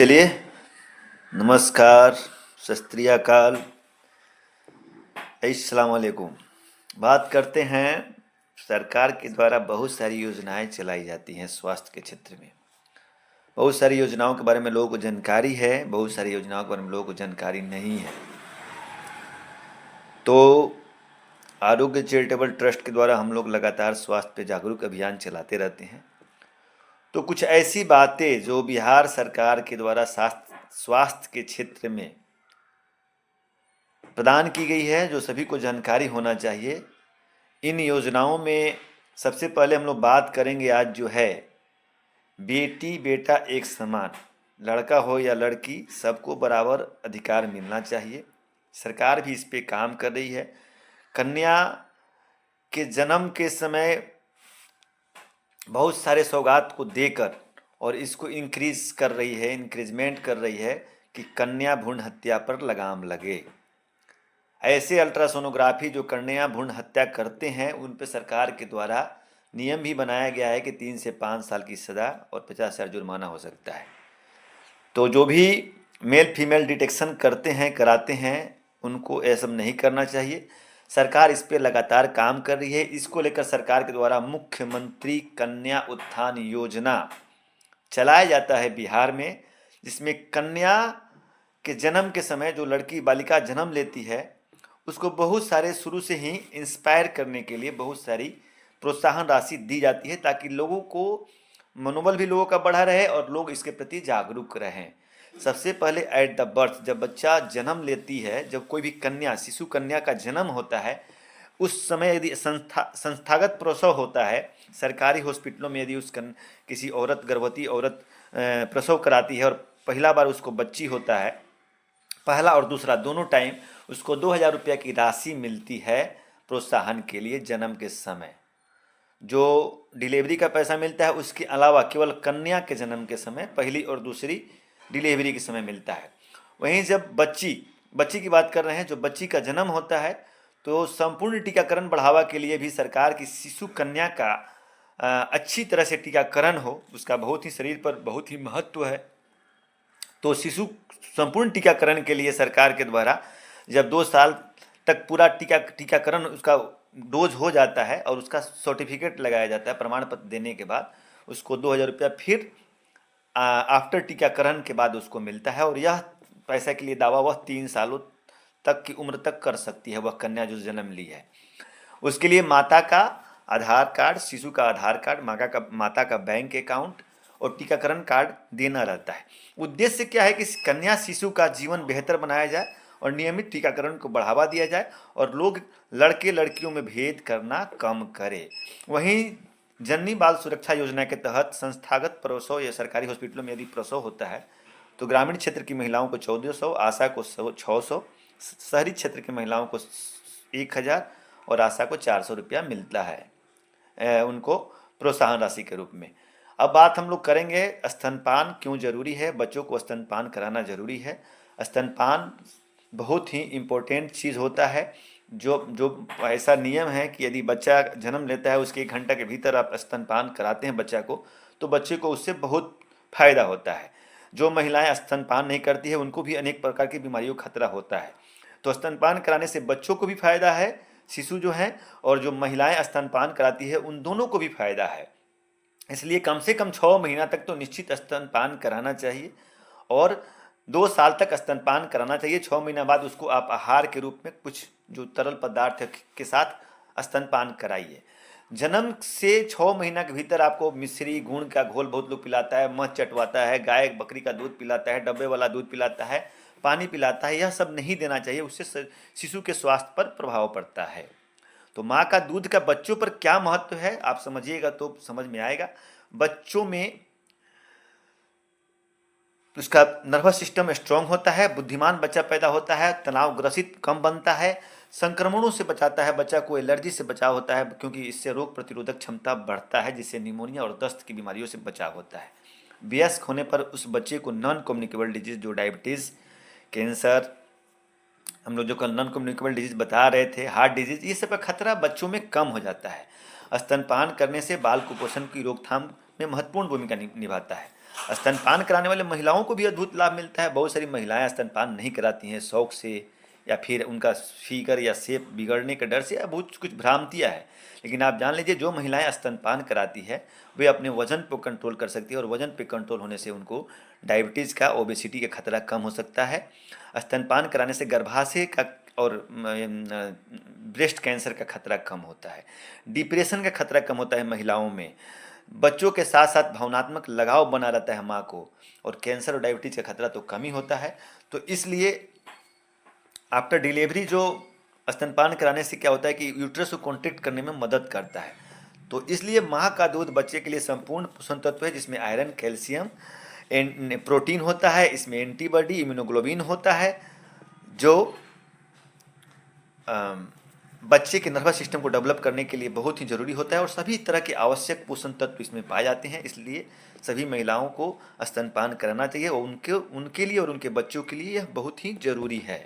चलिए, नमस्कार, सत श्री अकाल, अस्सलाम वालेकुम। बात करते हैं, सरकार के द्वारा बहुत सारी योजनाएं चलाई जाती हैं स्वास्थ्य के क्षेत्र में। बहुत सारी योजनाओं के बारे में लोगों को जानकारी है, बहुत सारी योजनाओं के बारे में लोगों को जानकारी नहीं है। तो आरोग्य चैरिटेबल ट्रस्ट के द्वारा हम लोग लगातार स्वास्थ्य पे जागरूक अभियान चलाते रहते हैं। तो कुछ ऐसी बातें जो बिहार सरकार के द्वारा स्वास्थ्य के क्षेत्र में प्रदान की गई है, जो सभी को जानकारी होना चाहिए। इन योजनाओं में सबसे पहले हम लोग बात करेंगे आज जो है, बेटी बेटा एक समान, लड़का हो या लड़की सबको बराबर अधिकार मिलना चाहिए। सरकार भी इस पे काम कर रही है। कन्या के जन्म के समय बहुत सारे सौगात को देकर और इसको इंक्रीजमेंट कर रही है कि कन्या भ्रूण हत्या पर लगाम लगे। ऐसे अल्ट्रासोनोग्राफी जो कन्या भ्रूण हत्या करते हैं उन पर सरकार के द्वारा नियम भी बनाया गया है कि 3 से 5 साल की सज़ा और 50,000 जुर्माना हो सकता है। तो जो भी मेल फीमेल डिटेक्शन कराते हैं उनको ये सब नहीं करना चाहिए। सरकार इस पर लगातार काम कर रही है। इसको लेकर सरकार के द्वारा मुख्यमंत्री कन्या उत्थान योजना चलाया जाता है बिहार में, जिसमें कन्या के जन्म के समय जो लड़की बालिका जन्म लेती है उसको बहुत सारे शुरू से ही इंस्पायर करने के लिए बहुत सारी प्रोत्साहन राशि दी जाती है, ताकि लोगों को मनोबल भी लोगों का बढ़ा रहे और लोग इसके प्रति जागरूक रहें। सबसे पहले एट द बर्थ, जब बच्चा जन्म लेती है, जब कोई भी कन्या शिशु कन्या का जन्म होता है, उस समय यदि संस्थागत प्रसव होता है, सरकारी हॉस्पिटलों में यदि किसी औरत गर्भवती औरत प्रसव कराती है और पहला बार उसको बच्ची होता है, पहला और दूसरा दोनों टाइम उसको 2,000 रुपया की राशि मिलती है प्रोत्साहन के लिए जन्म के समय। जो डिलीवरी का पैसा मिलता है उसके अलावा केवल कन्या के जन्म के समय पहली और दूसरी डिलीवरी के समय मिलता है। वहीं जब बच्ची की बात कर रहे हैं, जो बच्ची का जन्म होता है तो संपूर्ण टीकाकरण बढ़ावा के लिए भी सरकार की शिशु कन्या का अच्छी तरह से टीकाकरण हो, उसका बहुत ही शरीर पर बहुत ही महत्व है। तो शिशु संपूर्ण टीकाकरण के लिए सरकार के द्वारा जब 2 साल तक पूरा टीकाकरण उसका डोज हो जाता है और उसका सर्टिफिकेट लगाया जाता है, प्रमाण पत्र देने के बाद उसको 2,000 रुपया फिर आफ्टर टीकाकरण के बाद उसको मिलता है। और यह पैसा के लिए दावा वह 3 सालों तक की उम्र तक कर सकती है, वह कन्या जो जन्म ली है। उसके लिए माता का आधार कार्ड, शिशु का आधार कार्ड, माता का बैंक अकाउंट और टीकाकरण कार्ड देना रहता है। उद्देश्य क्या है कि कन्या शिशु का जीवन बेहतर बनाया जाए और नियमित टीकाकरण को बढ़ावा दिया जाए और लोग लड़के लड़कियों में भेद करना कम करें। वहीं जननी बाल सुरक्षा योजना के तहत संस्थागत प्रसव या सरकारी हॉस्पिटलों में यदि प्रसव होता है तो ग्रामीण क्षेत्र की महिलाओं को 1,400, आशा को 600, शहरी क्षेत्र की महिलाओं को 1,000 और आशा को 400 रुपया मिलता है उनको प्रोत्साहन राशि के रूप में। अब बात हम लोग करेंगे स्तनपान क्यों जरूरी है। बच्चों को स्तनपान कराना जरूरी है। स्तनपान बहुत ही इम्पोर्टेंट चीज़ होता है। जो ऐसा नियम है कि यदि बच्चा जन्म लेता है उसके 1 घंटा के भीतर आप स्तनपान कराते हैं बच्चा को, तो बच्चे को उससे बहुत फायदा होता है। जो महिलाएं स्तनपान नहीं करती है उनको भी अनेक प्रकार की बीमारियों का खतरा होता है। तो स्तनपान कराने से बच्चों को भी फायदा है, शिशु जो हैं, और जो महिलाएं स्तनपान कराती है उन दोनों को भी फायदा है। इसलिए कम से कम 6 महीना तक तो निश्चित स्तनपान कराना चाहिए और 2 साल तक स्तनपान कराना चाहिए। 6 महीना बाद उसको आप आहार के रूप में कुछ जो तरल पदार्थ के साथ स्तनपान कराइए। जन्म से 6 महीना के भीतर आपको मिश्री गुड़ का घोल बहुत लोग पिलाता है, मध चटवाता है, गाय बकरी का दूध पिलाता है, डब्बे वाला दूध पिलाता है, पानी पिलाता है, यह सब नहीं देना चाहिए। उससे शिशु के स्वास्थ्य पर प्रभाव पड़ता है। तो माँ का दूध का बच्चों पर क्या महत्व है आप समझिएगा तो समझ में आएगा। बच्चों में उसका नर्वस सिस्टम स्ट्रांग होता है, बुद्धिमान बच्चा पैदा होता है, तनाव ग्रसित कम बनता है, संक्रमणों से बचाता है, बच्चा को एलर्जी से बचाव होता है क्योंकि इससे रोग प्रतिरोधक क्षमता बढ़ता है, जिससे निमोनिया और दस्त की बीमारियों से बचाव होता है। वयस्क होने पर उस बच्चे को नॉन कम्युनिकेबल डिजीज, जो डायबिटीज़, कैंसर, हम लोग जो कल नॉन कम्युनिकेबल डिजीज बता रहे थे, हार्ट डिजीज, ये सब का खतरा बच्चों में कम हो जाता है। स्तनपान करने से बाल कुपोषण की रोकथाम में महत्वपूर्ण भूमिका निभाता है। स्तनपान कराने वाले महिलाओं को भी अद्भुत लाभ मिलता है। बहुत सारी महिलाएं स्तनपान नहीं कराती हैं शौक से, या फिर उनका फिगर या शेप बिगड़ने के डर से, या बहुत कुछ भ्रांतियाँ है। लेकिन आप जान लीजिए, जो महिलाएं स्तनपान कराती है वे अपने वजन को कंट्रोल कर सकती है, और वजन पे कंट्रोल होने से उनको डायबिटीज़ का, ओबेसिटी का खतरा कम हो सकता है। स्तनपान कराने से गर्भाशय का और ब्रेस्ट कैंसर का खतरा कम होता है। डिप्रेशन का खतरा कम होता है महिलाओं में। बच्चों के साथ साथ भावनात्मक लगाव बना रहता है माँ को, और कैंसर और डायबिटीज का खतरा तो कम ही होता है। तो इसलिए आफ्टर डिलीवरी जो स्तनपान कराने से क्या होता है कि यूट्रस को कॉन्ट्रैक्ट करने में मदद करता है। तो इसलिए माँ का दूध बच्चे के लिए संपूर्ण पोषण तत्व है, जिसमें आयरन, कैल्शियम, प्रोटीन होता है, इसमें एंटीबॉडी, इम्यूनोग्लोबिन होता है, जो बच्चे के नर्वस सिस्टम को डेवलप करने के लिए बहुत ही ज़रूरी होता है, और सभी तरह के आवश्यक पोषण तत्व इसमें पाए जाते हैं। इसलिए सभी महिलाओं को स्तनपान कराना चाहिए, और उनके लिए और उनके बच्चों के लिए यह बहुत ही ज़रूरी है।